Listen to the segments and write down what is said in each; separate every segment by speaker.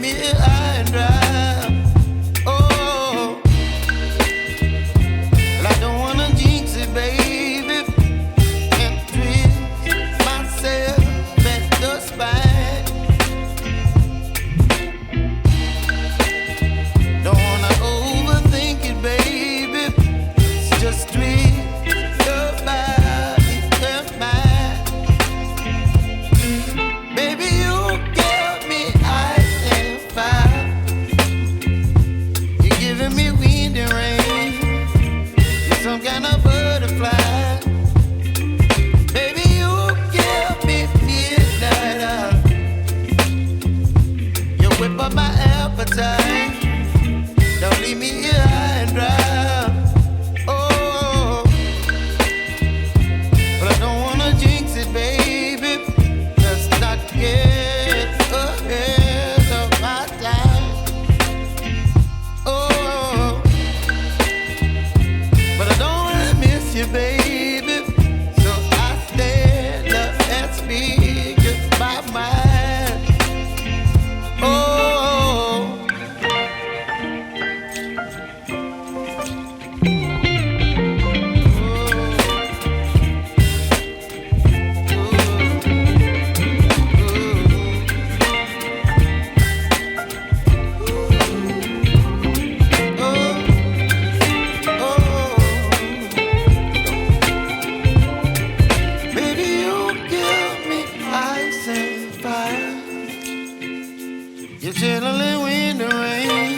Speaker 1: me high and dry. Oh, well, I don't wanna jinx it, baby, and twist myself at the spine. Don't wanna overthink it, baby. It's just twist your body and mine. Baby, you give me ice and fire. You're giving me wind and rain. You're some kind of butterfly. Baby, you give me midnight oil. You whip up my appetite. Don't leave me here high and dry. Oh, but I don't wanna jinx it, baby. Let's not get ahead of my time. Oh, but I don't wanna miss you, baby. So I stand up and speak my mind. Oh. Baby, you give me ice and fire. You're chilling wind and rain.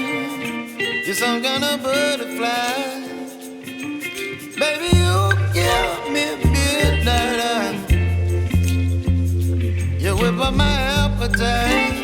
Speaker 1: You're some kind of butterfly. Baby, you give me midnight oil. You whip up my appetite.